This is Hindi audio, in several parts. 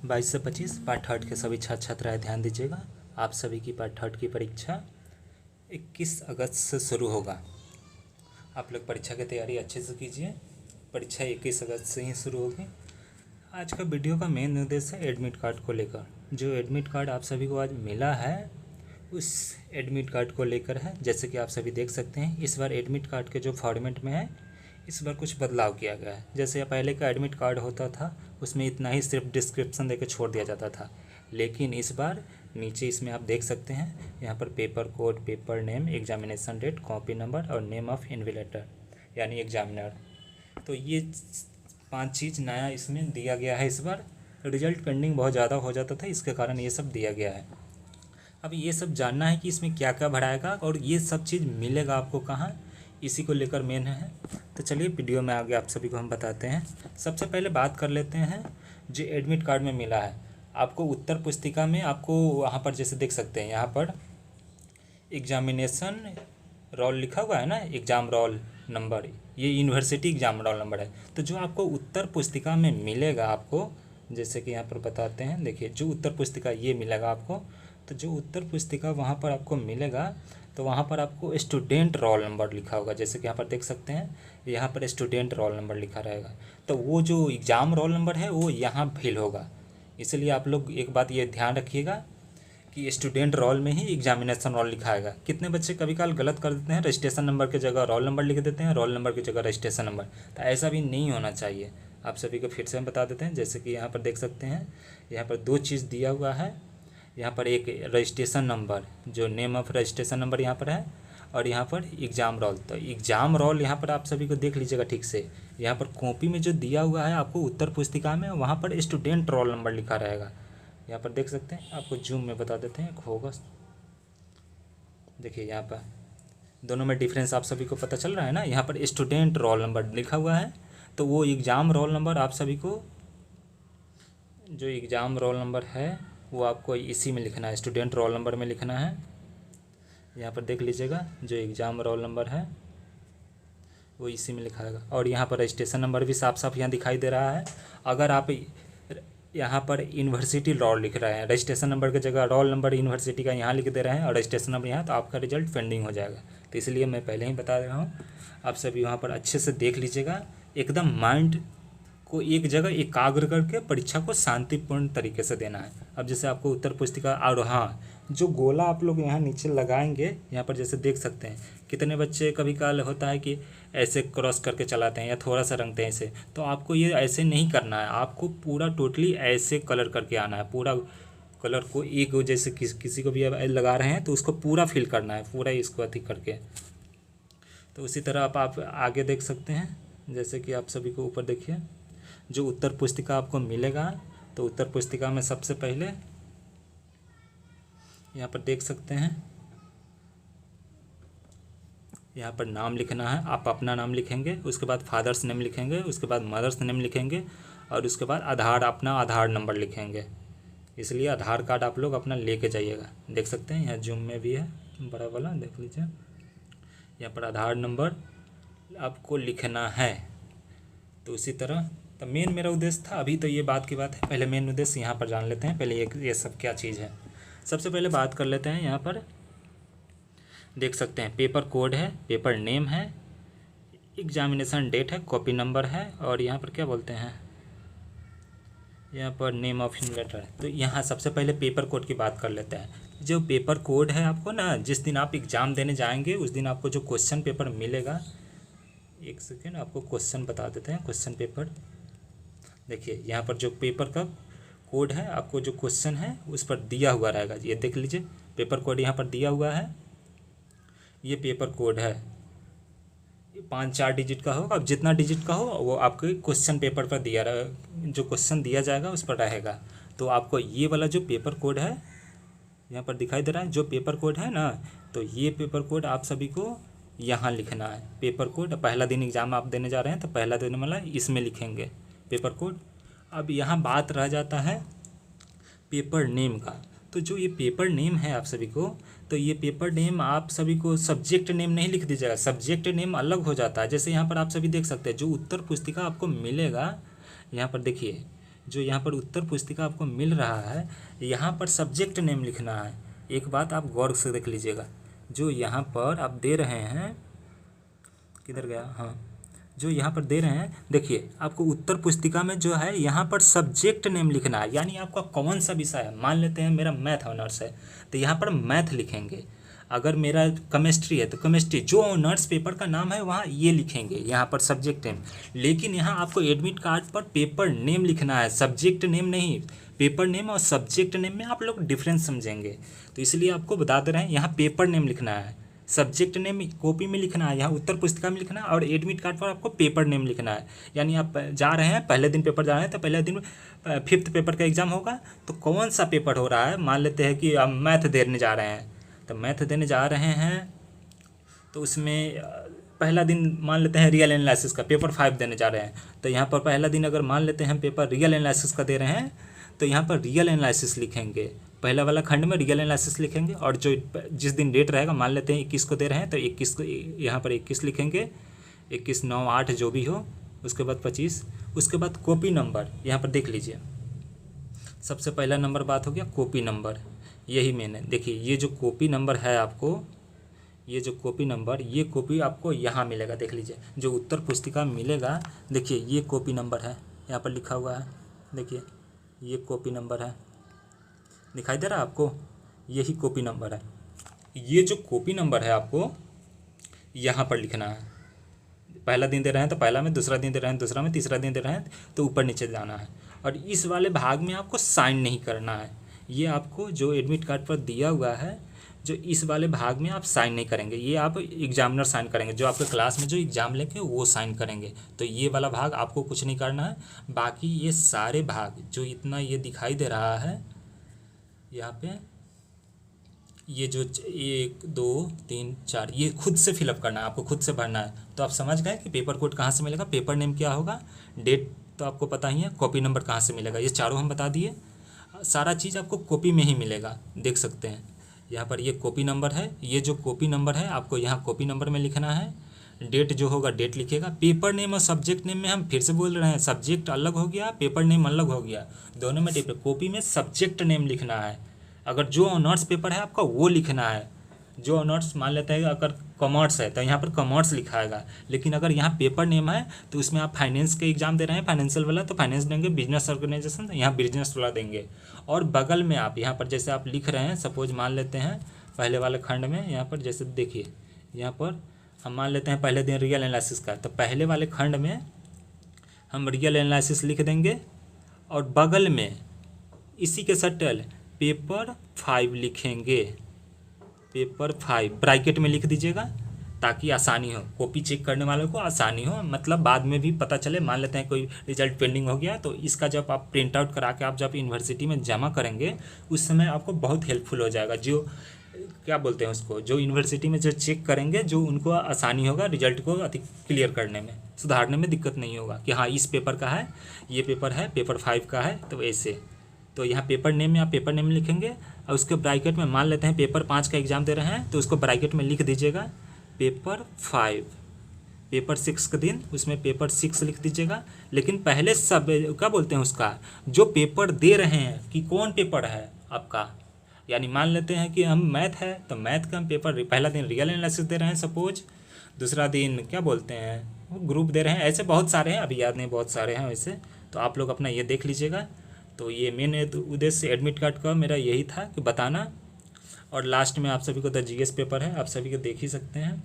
22 से 25 पार्ट थर्ड के सभी छात्र छात्राएं ध्यान दीजिएगा। आप सभी की पार्ट थर्ड की परीक्षा 21 अगस्त से शुरू होगा। आप लोग परीक्षा की तैयारी अच्छे से कीजिए। परीक्षा 21 अगस्त से ही शुरू होगी। आज का वीडियो का मेन उद्देश्य है एडमिट कार्ड को लेकर। जो एडमिट कार्ड आप सभी को आज मिला है उस एडमिट कार्ड को लेकर है। जैसे कि आप सभी देख सकते हैं, इस बार एडमिट कार्ड के जो फॉर्मेट में है इस बार कुछ बदलाव किया गया है। जैसे पहले का एडमिट कार्ड होता था उसमें इतना ही सिर्फ डिस्क्रिप्शन देकर छोड़ दिया जाता था, लेकिन इस बार नीचे इसमें आप देख सकते हैं यहाँ पर paper code, paper name, examination date, copy number और नेम ऑफ इन्विजिलेटर यानी एग्जामिनर। तो ये 5 चीज़ नया इसमें दिया गया है। इस बार रिजल्ट पेंडिंग बहुत ज़्यादा हो जाता था, इसके कारण ये सब दिया गया है। अब ये सब जानना है कि इसमें क्या क्या बढ़ाएगा और ये सब चीज़ मिलेगा आपको कहाँ, इसी को लेकर मेन है। तो चलिए वीडियो में आगे आप सभी को हम बताते हैं। सबसे पहले बात कर लेते हैं जो एडमिट कार्ड में मिला है आपको। उत्तर पुस्तिका में आपको वहाँ पर जैसे देख सकते हैं यहाँ पर एग्जामिनेशन रोल लिखा हुआ है ना, एग्ज़ाम रोल नंबर, ये यूनिवर्सिटी एग्ज़ाम रोल नंबर है। तो जो आपको उत्तर पुस्तिका में मिलेगा आपको, जैसे कि यहाँ पर बताते हैं, देखिए जो उत्तर पुस्तिका ये मिलेगा आपको। तो जो उत्तर पुस्तिका वहाँ पर आपको मिलेगा तो वहाँ पर आपको स्टूडेंट रोल नंबर लिखा होगा। जैसे कि यहाँ पर देख सकते हैं, यहाँ पर स्टूडेंट रोल नंबर लिखा रहेगा। तो वो जो एग्ज़ाम रोल नंबर है वो यहाँ फिल होगा। इसलिए आप लोग एक बात ये ध्यान रखिएगा कि स्टूडेंट रोल में ही एग्जामिनेशन रोल लिखा आएगा। कितने बच्चे कभी काल गलत कर देते हैं, रजिस्ट्रेशन नंबर की जगह रोल नंबर लिख देते हैं, रोल नंबर की जगह रजिस्ट्रेशन नंबर। तो ऐसा भी नहीं होना चाहिए। आप सभी को फिर से हम बता देते हैं। जैसे कि यहाँ पर देख सकते हैं, यहाँ पर 2 चीज़ दिया हुआ है। यहाँ पर एक रजिस्ट्रेशन नंबर, जो नेम ऑफ रजिस्ट्रेशन नंबर यहाँ पर है, और यहाँ पर एग्ज़ाम रोल। तो एग्ज़ाम रोल यहाँ पर आप सभी को देख लीजिएगा ठीक से। यहाँ पर कॉपी में जो दिया हुआ है आपको उत्तर पुस्तिका में, वहाँ पर स्टूडेंट रोल नंबर लिखा रहेगा। यहाँ पर देख सकते हैं, आपको जूम में बता देते हैं, होगा देखिए यहाँ पर दोनों में डिफरेंस आप सभी को पता चल रहा है ना। यहाँ पर स्टूडेंट रोल नंबर लिखा हुआ है, तो वो एग्ज़ाम रोल नंबर आप सभी को, जो एग्ज़ाम रोल नंबर है वो आपको इसी में लिखना है, स्टूडेंट रोल नंबर में लिखना है। यहाँ पर देख लीजिएगा, जो एग्ज़ाम रोल नंबर है वो इसी में लिखा है। और यहाँ पर रजिस्ट्रेशन नंबर भी साफ साफ यहाँ दिखाई दे रहा है। अगर आप यहाँ पर यूनिवर्सिटी रोल लिख रहे हैं, रजिस्ट्रेशन नंबर की जगह रोल नंबर यूनिवर्सिटी का यहाँ लिख दे रहे हैं और रजिस्ट्रेशन नंबर यहाँ, तो आपका रिजल्ट पेंडिंग हो जाएगा। तो इसलिए मैं पहले ही बता रहा हूँ, आप सभी वहाँ पर अच्छे से देख लीजिएगा। एकदम माइंड को एक जगह एकाग्र करके परीक्षा को शांतिपूर्ण तरीके से देना है। अब जैसे आपको उत्तर पुस्तिका, और हाँ, जो गोला आप लोग यहाँ नीचे लगाएंगे, यहाँ पर जैसे देख सकते हैं, कितने बच्चे कभी काल होता है कि ऐसे क्रॉस करके चलाते हैं या थोड़ा सा रंगते हैं ऐसे। तो आपको ये ऐसे नहीं करना है, आपको पूरा टोटली ऐसे कलर करके आना है। पूरा कलर को एक, जैसे किसी को भी लगा रहे हैं तो उसको पूरा फिल करना है, पूरा इसको अति करके। तो उसी तरह आप आगे देख सकते हैं, जैसे कि आप सभी को ऊपर देखिए, जो उत्तर पुस्तिका आपको मिलेगा, तो उत्तर पुस्तिका में सबसे पहले यहाँ पर देख सकते हैं, यहाँ पर नाम लिखना है। आप अपना नाम लिखेंगे, उसके बाद फादर्स नेम लिखेंगे, उसके बाद मदर्स नेम लिखेंगे, और उसके बाद अपना आधार नंबर लिखेंगे। इसलिए आधार कार्ड आप लोग अपना लेके जाइएगा। देख सकते हैं यहाँ जूम में भी है, बड़ा वाला देख लीजिए। यहाँ पर आधार नंबर आपको लिखना है। तो उसी तरह, तो मेन मेरा उद्देश्य था, अभी तो ये बात की बात है, पहले मेन उद्देश्य यहाँ पर जान लेते हैं। पहले ये सब क्या चीज़ है, सबसे पहले बात कर लेते हैं। यहाँ पर देख सकते हैं पेपर कोड है, पेपर नेम है, एग्जामिनेशन डेट है, कॉपी नंबर है, और यहाँ पर क्या बोलते हैं, यहाँ पर नेम ऑफ इन्विजिलेटर है। तो यहाँ सबसे पहले पेपर कोड की बात कर लेते हैं। जो पेपर कोड है आपको ना, जिस दिन आप एग्ज़ाम देने जाएंगे उस दिन आपको जो क्वेश्चन पेपर मिलेगा, एक सेकेंड आपको क्वेश्चन बता देते हैं। क्वेश्चन पेपर देखिए, यहाँ पर जो पेपर का कोड है, आपको जो क्वेश्चन है उस पर दिया हुआ रहेगा। ये देख लीजिए, पेपर कोड यहाँ पर दिया हुआ है। ये पेपर कोड है, 5-4 डिजिट का होगा। अब जितना डिजिट का हो वो आपके क्वेश्चन पेपर पर दिया रहा, जो क्वेश्चन दिया जाएगा उस पर रहेगा। तो आपको ये वाला जो पेपर कोड है यहाँ पर दिखाई दे रहा है, जो पेपर कोड है ना, तो ये पेपर कोड आप सभी को यहाँ लिखना है। पेपर कोड, पहला दिन एग्ज़ाम आप देने जा रहे हैं तो पहला दिन मतलब इसमें लिखेंगे पेपर कोड। अब यहाँ बात रह जाता है पेपर नेम का। तो जो ये पेपर नेम है आप सभी को, तो ये पेपर नेम आप सभी को सब्जेक्ट नेम नहीं लिख दीजिएगा, सब्जेक्ट नेम अलग हो जाता है। जैसे यहाँ पर आप सभी देख सकते हैं, जो उत्तर पुस्तिका आपको मिलेगा, यहाँ पर देखिए, जो यहाँ पर उत्तर पुस्तिका आपको मिल रहा है, यहाँ पर सब्जेक्ट नेम लिखना है। एक बात आप गौर से देख लीजिएगा, जो यहाँ पर आप दे रहे हैं, किधर गया, हाँ, जो यहाँ पर दे रहे हैं, देखिए आपको उत्तर पुस्तिका में जो है यहाँ पर सब्जेक्ट नेम लिखना है, यानी आपका कौन सा विषय है। मान लेते हैं मेरा मैथ ऑनर्स है, तो यहाँ पर मैथ लिखेंगे। अगर मेरा केमिस्ट्री है तो केमिस्ट्री, जो ऑनर्स पेपर का नाम है वहाँ ये लिखेंगे, यहाँ पर सब्जेक्ट नेम। लेकिन यहाँ आपको एडमिट कार्ड पर पेपर नेम लिखना है, सब्जेक्ट नेम नहीं। पेपर नेम और सब्जेक्ट नेम में आप लोग डिफरेंस समझेंगे, तो इसलिए आपको बता दे रहे हैं, यहाँ पेपर नेम लिखना है, सब्जेक्ट नेम कॉपी में लिखना है, यहाँ उत्तर पुस्तिका में लिखना है, और एडमिट कार्ड पर आपको पेपर नेम लिखना है। यानी आप जा रहे हैं, पहले दिन पेपर जा रहे हैं, तो पहले दिन 5th पेपर का एग्ज़ाम होगा, तो कौन सा पेपर हो रहा है, मान लेते हैं कि हम मैथ देने जा रहे हैं, तो मैथ देने जा रहे हैं, तो उसमें पहला दिन मान लेते हैं रियल एनालिसिस का, पेपर 5 देने जा रहे हैं, तो यहाँ पर पहला दिन अगर मान लेते हैं पेपर रियल एनालिसिस का दे रहे हैं, तो यहाँ पर रियल एनालिसिस लिखेंगे, पहला वाला खंड में रियल एनालिसिस लिखेंगे। और जो जिस दिन डेट रहेगा, मान लेते हैं 21 को दे रहे हैं, तो 21 को यहाँ पर 21 लिखेंगे, 21, 9, 8 जो भी हो, उसके बाद 25, उसके बाद कॉपी नंबर यहाँ पर देख लीजिए। सबसे पहला नंबर बात हो गया कॉपी नंबर, यही मैंने देखिए, ये जो कॉपी नंबर है आपको, ये जो कॉपी नंबर, ये कॉपी आपको यहाँ मिलेगा, देख लीजिए, जो उत्तर पुस्तिका में मिलेगा, देखिए ये कॉपी नंबर है, यहाँ पर लिखा हुआ है, देखिए ये कॉपी नंबर है, दिखाई दे रहा है आपको, यही कॉपी नंबर है। ये जो कॉपी नंबर है आपको यहाँ पर लिखना है, पहला दिन दे रहे हैं तो पहला में, दूसरा दिन दे रहे हैं दूसरा में, तीसरा दिन दे रहे हैं तो ऊपर नीचे जाना है। और इस वाले भाग में आपको साइन नहीं करना है, ये आपको जो एडमिट कार्ड पर दिया हुआ है, जो इस वाले भाग में आप साइन नहीं करेंगे, ये आप एग्जामिनर साइन करेंगे, जो आपके क्लास में जो एग्ज़ाम लेंगे वो साइन करेंगे। तो ये वाला भाग आपको कुछ नहीं करना है। बाकी ये सारे भाग जो इतना ये दिखाई दे रहा है यहाँ पे, ये जो 1, 2, 3, 4, ये खुद से फिलअप करना है, आपको खुद से भरना है। तो आप समझ गए कि पेपर कोड कहाँ से मिलेगा, पेपर नेम क्या होगा, डेट तो आपको पता ही है, कॉपी नंबर कहाँ से मिलेगा, ये चारों हम बता दिए। सारा चीज़ आपको कॉपी में ही मिलेगा, देख सकते हैं यहाँ पर ये कॉपी नंबर है, ये जो कॉपी नंबर है आपको यहाँ कॉपी नंबर में लिखना है, डेट जो होगा डेट लिखेगा। पेपर नेम और सब्जेक्ट नेम में हम फिर से बोल रहे हैं, सब्जेक्ट अलग हो गया, पेपर नेम अलग हो गया, दोनों में डिफरेंस। कॉपी में सब्जेक्ट नेम लिखना है, अगर जो ऑनर्स पेपर है आपका वो लिखना है, जो ऑनर्स मान लेते हैं अगर कॉमर्स है तो यहाँ पर कॉमर्स लिखाएगा। लेकिन अगर यहाँ पेपर नेम है तो उसमें आप फाइनेंस के एग्जाम दे रहे हैं, फाइनेंशियल वाला, तो फाइनेंस देंगे, बिजनेस ऑर्गेनाइजेशन यहाँ बिजनेस वाला देंगे। और बगल में आप यहाँ पर जैसे आप लिख रहे हैं, सपोज मान लेते हैं पहले वाले खंड में, यहाँ पर जैसे देखिए, यहाँ पर हम मान लेते हैं पहले दिन रियल एनालिसिस का, तो पहले वाले खंड में हम रियल एनालिसिस लिख देंगे, और बगल में इसी के सटल पेपर 5 लिखेंगे, पेपर 5 ब्रैकेट में लिख दीजिएगा, ताकि आसानी हो, कॉपी चेक करने वालों को आसानी हो, मतलब बाद में भी पता चले। मान लेते हैं कोई रिजल्ट पेंडिंग हो गया, तो इसका जब आप प्रिंट आउट करा के आप जब यूनिवर्सिटी में जमा करेंगे, उस समय आपको बहुत हेल्पफुल हो जाएगा। जो क्या बोलते हैं उसको, जो यूनिवर्सिटी में जो चेक करेंगे, जो उनको आसानी होगा रिजल्ट को अधिक क्लियर करने में, सुधारने में दिक्कत नहीं होगा कि हाँ इस पेपर का है, ये पेपर है, पेपर 5 का है, तो ऐसे। तो यहाँ पेपर नेम में आप पेपर नेम लिखेंगे, और उसके ब्रैकेट में मान लेते हैं पेपर 5 का एग्ज़ाम दे रहे हैं, तो उसको ब्रैकेट में लिख दीजिएगा पेपर 5, पेपर 6 का दिन उसमें पेपर 6 लिख दीजिएगा। लेकिन पहले सब क्या बोलते हैं उसका, जो पेपर दे रहे हैं कि कौन पेपर है आपका, यानी मान लेते हैं कि हम मैथ है तो मैथ का हम पेपर पहला दिन रियल एनालिसिस दे रहे हैं सपोज, दूसरा दिन क्या बोलते हैं ग्रुप दे रहे हैं, ऐसे बहुत सारे हैं, अभी याद नहीं, बहुत सारे हैं वैसे। तो आप लोग अपना ये देख लीजिएगा। तो ये मेन उद्देश्य एडमिट कार्ड का मेरा यही था कि बताना। और लास्ट में आप सभी को द जीएस पेपर है, आप सभी को देख ही सकते हैं।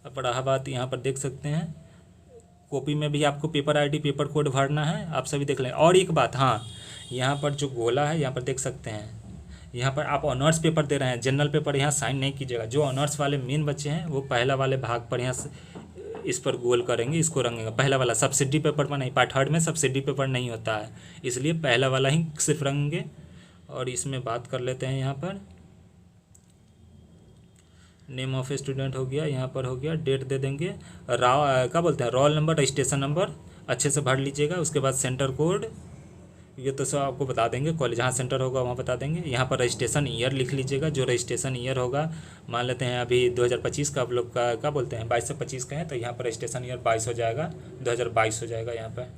अब रहा बात, यहाँ पर देख सकते हैं कॉपी में भी आपको पेपर आईडी पेपर कोड भरना है, आप सभी देख लें। और एक बात, हाँ, यहाँ पर जो गोला है यहाँ पर देख सकते हैं, यहाँ पर आप ऑनर्स पेपर दे रहे हैं, जनरल पेपर यहाँ साइन नहीं कीजिएगा। जो ऑनर्स वाले मेन बच्चे हैं वो पहला वाले भाग पर यहाँ इस पर गोल करेंगे, इसको रंगेंगे, पहला वाला। सब्सिडी पेपर पर नहीं, पार्ट 3 में सब्सिडी पेपर नहीं होता है, इसलिए पहला वाला ही सिर्फ रंगेंगे। और इसमें बात कर लेते हैं, यहाँ पर नेम ऑफ स्टूडेंट हो गया, यहाँ पर हो गया, डेट दे देंगे, क्या बोलते हैं रोल नंबर, रजिस्ट्रेशन नंबर अच्छे से भर लीजिएगा। उसके बाद सेंटर कोड, ये तो सब आपको बता देंगे, कॉलेज जहाँ सेंटर होगा वहाँ बता देंगे। यहाँ पर रजिस्ट्रेशन ईयर लिख लीजिएगा, जो रजिस्ट्रेशन ईयर होगा, मान लेते हैं अभी 2025 का आप लोग का क्या बोलते हैं 22 से 25 का है, तो यहाँ पर रजिस्ट्रेशन ईयर 22 हो जाएगा, 2022 हो जाएगा यहाँ पर।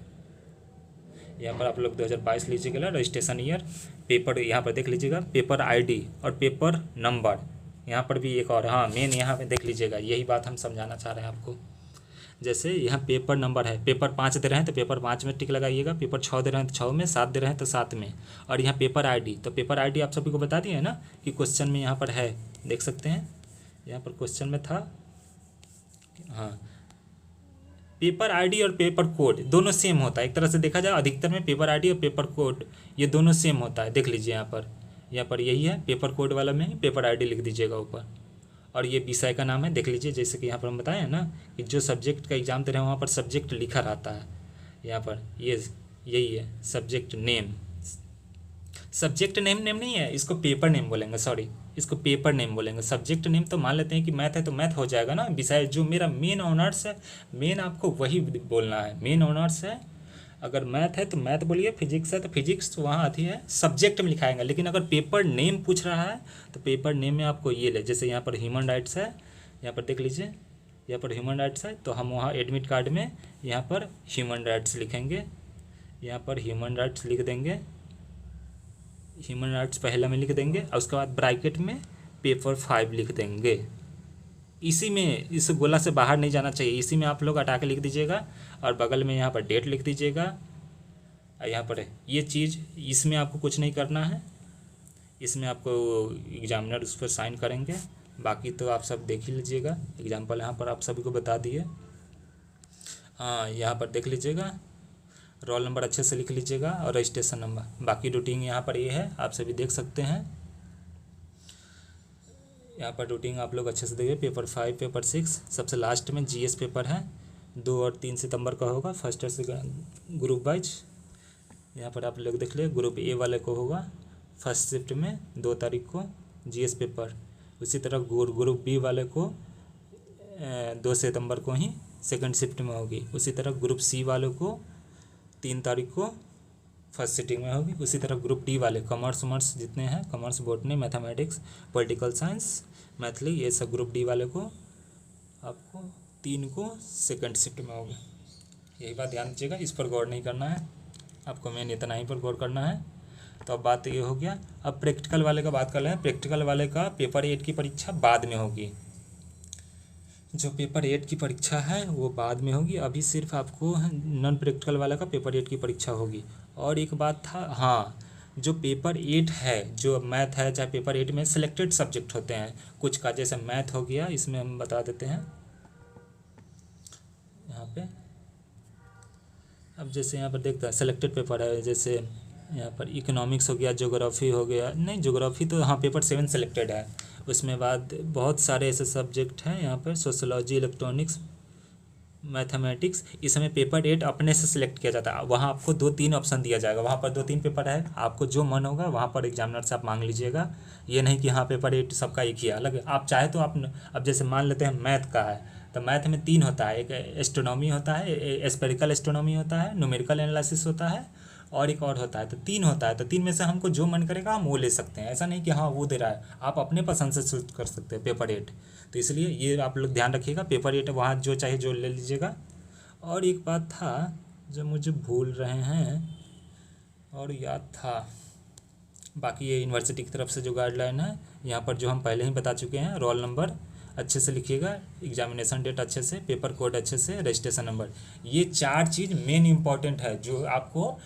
यहाँ पर आप लोग 2022 लीजिएगा, रजिस्ट्रेशन ईयर, पेपर यहाँ पर देख लीजिएगा, पेपर आईडी और पेपर नंबर। यहाँ पर भी एक और, हाँ मेन यहाँ पे देख लीजिएगा, यही बात हम समझाना चाह रहे हैं आपको। जैसे यहाँ पेपर नंबर है, पेपर 5 दे रहे हैं तो पेपर 5 में टिक लगाइएगा, पेपर 6 दे रहे हैं तो 6 में, 7 दे रहे हैं तो 7 में। और यहाँ पेपर आईडी, तो पेपर आईडी आप सभी को बता दिए है ना कि क्वेश्चन में यहाँ पर है, देख सकते हैं यहाँ पर क्वेश्चन में था। हाँ, पेपर आईडी और पेपर कोड दोनों सेम होता है, एक तरह से देखा जाए अधिकतर में पेपर आईडी और पेपर कोड ये दोनों सेम होता है। देख लीजिए यहाँ पर यही है, पेपर कोड वाला में ही पेपर आईडी लिख दीजिएगा ऊपर। और ये विषय का नाम है, देख लीजिए जैसे कि यहाँ पर हम बताए हैं ना कि जो सब्जेक्ट का एग्ज़ाम दे रहे हैं वहाँ पर सब्जेक्ट लिखा रहता है। यहाँ पर ये यही है सब्जेक्ट नेम, सब्जेक्ट नेम नहीं है, इसको पेपर नेम बोलेंगे, सॉरी इसको पेपर नेम बोलेंगे। सब्जेक्ट नेम तो मान लेते हैं कि मैथ है तो मैथ हो जाएगा ना, विषय जो मेरा मेन ऑनर्स है, मेन आपको वही बोलना है, मेन ऑनर्स है। अगर मैथ है तो मैथ बोलिए, फिजिक्स है तो फिजिक्स, तो वहाँ आती है सब्जेक्ट में लिखाएंगे। लेकिन अगर पेपर नेम पूछ रहा है तो पेपर नेम में आपको ये ले, जैसे यहाँ पर ह्यूमन राइट्स है, यहाँ पर देख लीजिए यहाँ पर ह्यूमन राइट्स है, तो हम वहाँ एडमिट कार्ड में यहाँ पर ह्यूमन राइट्स लिखेंगे, यहाँ पर ह्यूमन राइट्स लिख देंगे, ह्यूमन राइट्स पहला में लिख देंगे और उसके बाद ब्रैकेट में पेपर 5 लिख देंगे। इसी में, इस गोला से बाहर नहीं जाना चाहिए, इसी में आप लोग हटा के लिख दीजिएगा और बगल में यहाँ पर डेट लिख दीजिएगा। यहाँ पर ये चीज़, इसमें आपको कुछ नहीं करना है, इसमें आपको एग्जामिनर उस पर साइन करेंगे, बाकी तो आप सब देख ही लीजिएगा। एग्जाम्पल यहाँ पर आप सभी को बता दिए। हाँ, यहाँ पर देख लीजिएगा, रोल नंबर अच्छे से लिख लीजिएगा और रजिस्ट्रेशन नंबर। बाकी रूटीन यहाँ पर ये है, आप सभी देख सकते हैं। यहाँ पर रूटीन आप लोग अच्छे से देखिए, पेपर 5, पेपर 6, सबसे लास्ट में जीएस पेपर है, 2 और 3 सितंबर का होगा, फर्स्ट और सेकंड ग्रुप वाइज। यहाँ पर आप लोग देख लिए, ग्रुप ए वाले को होगा फर्स्ट शिफ्ट में 2 तारीख को जीएस पेपर, उसी तरह ग्रुप बी वाले को 2 सितंबर को ही सेकंड शिफ्ट में होगी, उसी तरह ग्रुप सी वाले को 3 तारीख को फर्स्ट सिटिंग में होगी, उसी तरह ग्रुप डी वाले कॉमर्स वमर्स जितने हैं, commerce, botany, mathematics, political science, Maithili, ये सब ग्रुप डी वाले को आपको 3 को सेकंड शिफ्ट में होगी। यही बात ध्यान दीजिएगा, इस पर गौर नहीं करना है आपको, मेन इतना ही पर गौर करना है। तो अब बात ये हो गया। अब प्रैक्टिकल वाले का बात कर लें। प्रैक्टिकल वाले का पेपर 8 की परीक्षा बाद में होगी, जो पेपर 8 की परीक्षा है वो बाद में होगी। अभी सिर्फ आपको नॉन प्रैक्टिकल वाला का पेपर 8 की परीक्षा होगी। और एक बात था, हाँ, जो पेपर 8 है, जो मैथ है, चाहे पेपर 8 में सिलेक्टेड सब्जेक्ट होते हैं कुछ का, जैसे मैथ हो गया, इसमें हम बता देते हैं यहाँ पे। अब जैसे यहाँ पर देखते हैं सिलेक्टेड पेपर है, जैसे यहाँ पर इकोनॉमिक्स हो गया, ज्योग्राफी हो गया, नहीं ज्योग्राफी तो हाँ पेपर 7 सिलेक्टेड है, उसमें बाद बहुत सारे ऐसे सब्जेक्ट हैं यहाँ पर, सोशोलॉजी, इलेक्ट्रॉनिक्स, मैथमेटिक्स, इसमें पेपर 8 अपने से सिलेक्ट किया जाता है। वहाँ आपको 2-3 ऑप्शन दिया जाएगा, वहाँ पर 2-3 पेपर है, आपको जो मन होगा वहाँ पर एग्जामिनर से आप मांग लीजिएगा। ये नहीं कि हाँ पेपर 8 सबका एक ही है, अलग आप चाहे तो आप, अब जैसे मान लेते हैं मैथ का है तो मैथ में 3 होता है, एक एस्ट्रोनॉमी होता है, स्पेरिकल एस्ट्रोनॉमी होता है, न्यूमेरिकल एनालिसिस होता है और एक और होता है, तो 3 होता है। तो 3 में से हमको जो मन करेगा हम वो ले सकते हैं, ऐसा नहीं कि हाँ वो दे रहा है, आप अपने पसंद से चूज कर सकते हैं पेपर 8। तो इसलिए ये आप लोग ध्यान रखिएगा, पेपर 8 वहाँ जो चाहिए जो ले लीजिएगा। और एक बात था जो मुझे भूल रहे हैं और याद था, बाकी ये यूनिवर्सिटी की तरफ से जो गाइडलाइन है यहाँ पर जो हम पहले ही बता चुके हैं, रोल नंबर अच्छे से लिखिएगा, एग्जामिनेशन डेट अच्छे से, पेपर कोड अच्छे से, रजिस्ट्रेशन नंबर, ये 4 चीज़ मेन इंपॉर्टेंट है जो आपको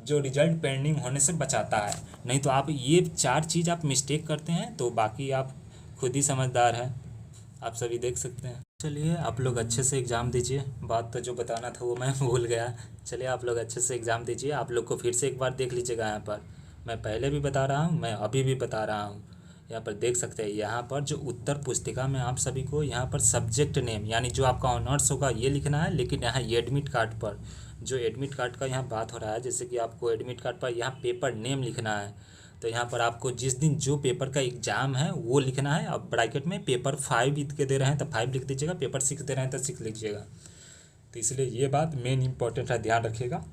जो रिजल्ट पेंडिंग होने से बचाता है। नहीं तो आप ये 4 चीज़ आप मिस्टेक करते हैं तो बाकी आप खुद ही समझदार हैं, आप सभी देख सकते हैं। चलिए आप लोग अच्छे से एग्ज़ाम दीजिए, बात तो जो बताना था वो मैं भूल गया। चलिए आप लोग अच्छे से एग्ज़ाम दीजिए, आप लोग को फिर से एक बार देख लीजिएगा, यहाँ पर मैं पहले भी बता रहा हूँ, मैं अभी भी बता रहा हूँ। यहाँ पर देख सकते हैं, यहाँ पर जो उत्तर पुस्तिका में आप सभी को यहाँ पर सब्जेक्ट नेम यानी जो आपका ऑनर्स होगा ये लिखना है, लेकिन यहाँ एडमिट कार्ड पर जो एडमिट कार्ड का यहाँ बात हो रहा है, जैसे कि आपको एडमिट कार्ड पर यहाँ पेपर नेम लिखना है, तो यहाँ पर आपको जिस दिन जो पेपर का एग्ज़ाम है वो लिखना है। अब ब्रैकेट में पेपर 5 के दे रहे हैं तो 5 लिख दीजिएगा, पेपर 6 दे रहे हैं तो 6 लिखिएगा। तो इसलिए ये बात मेन इंपॉर्टेंट है, ध्यान रखिएगा।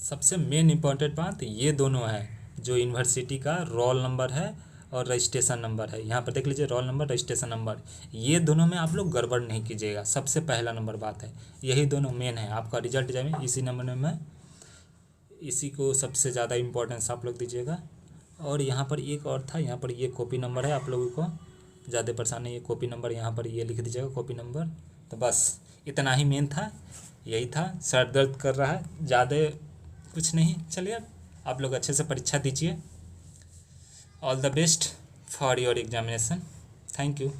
सबसे मेन इंपॉर्टेंट बात ये दोनों है, जो यूनिवर्सिटी का रोल नंबर है और रजिस्ट्रेशन नंबर है। यहाँ पर देख लीजिए, रोल नंबर, रजिस्ट्रेशन नंबर, ये दोनों में आप लोग गड़बड़ नहीं कीजिएगा, सबसे पहला नंबर बात है, यही दोनों मेन है। आपका रिजल्ट जाए इसी नंबर में इसी को सबसे ज़्यादा इम्पोर्टेंस आप लोग दीजिएगा। और यहाँ पर एक और था, यहाँ पर ये कॉपी नंबर है, आप लोगों को ज़्यादा परेशानी, ये कॉपी नंबर यहाँ पर ये लिख दीजिएगा कॉपी नंबर। तो बस इतना ही मेन था, यही था। सर दर्द कर रहा है, ज़्यादा कुछ नहीं। चलिए आप लोग अच्छे से परीक्षा दीजिए। All the best for your examination. Thank you.